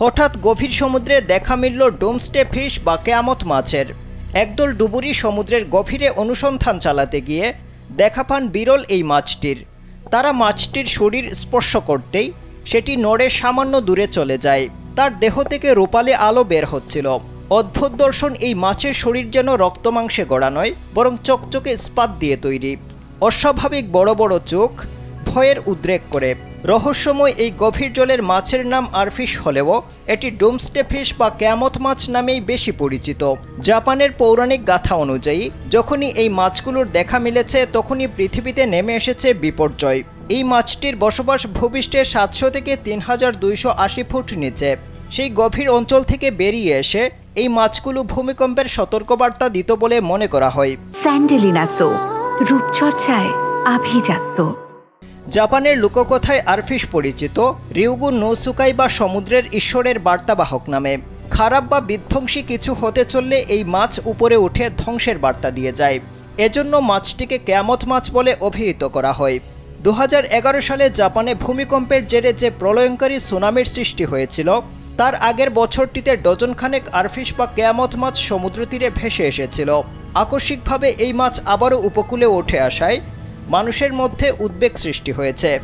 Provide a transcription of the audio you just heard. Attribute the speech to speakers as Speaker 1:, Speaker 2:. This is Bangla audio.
Speaker 1: হঠাৎ গভীর সমুদ্রে দেখা মিলল ডোমসডে ফিশ বা কেয়ামত মাছের। একদল ডুবুরি সমুদ্রের গভীরে অনুসন্ধান চালাতে গিয়ে দেখা পান বিরল এই মাছটির। তারা মাছটির শরীর স্পর্শ করতেই সেটি নড়ে সামান্য দূরে চলে যায়। তার দেহ থেকে রূপালি আলো বের হচ্ছিল। অদ্ভুত দর্শন, এই মাছের শরীর যেন রক্তমাংসে গড়া নয়, বরং চকচকে ইস্পাত দিয়ে তৈরি। অস্বাভাবিক বড় বড় চোখ ভয়ের উদ্রেক করে। রহস্যময় এই গভীর জলের মাছের নাম আরফিশ হলেও এটি ডোমসডে ফিশ বা কেয়ামত মাছ নামেই বেশি পরিচিত। জাপানের পৌরাণিক গাথা অনুযায়ী যখনই এই মাছগুলোর দেখা মিলেছে তখনই পৃথিবীতে নেমে এসেছে বিপর্যয়। এই মাছটির বসবাস ভূপৃষ্ঠে 700 থেকে 3280 ফুট নিচে। সেই গভীর অঞ্চল থেকে বেরিয়ে এসে এই মাছগুলো ভূমিকম্পের সতর্কবার্তা দিত বলে মনে করা হয়।
Speaker 2: স্যান্ডেলিনা সো, রূপচর্চায় আভিজাত্য।
Speaker 1: জাপানের লোককথায় আরফিশ পরিচিত রিউগু নোসুকাই বা সমুদ্রের ঈশ্বরের বার্তাবাহক নামে। খারাপ বা বিধ্বংসী কিছু হতে চললে এই মাছ উপরে উঠে ধ্বংসের বার্তা দিয়ে যায়। এজন্য মাছটিকে কেয়ামত মাছ বলে অভিহিত করা হয়। 2011 সালে জাপানে ভূমিকম্পের জেরে যে প্রলয়ঙ্কারী সুনামির সৃষ্টি হয়েছিল, তার আগের বছরটিতে ডজনখানেক আরফিশ বা কেয়ামত মাছ সমুদ্র তীরে ভেসে এসেছিল। আকস্মিকভাবে এই মাছ আবারও উপকূলে উঠে আসায় মানুষের মধ্যে উদ্বেগ সৃষ্টি হয়েছে।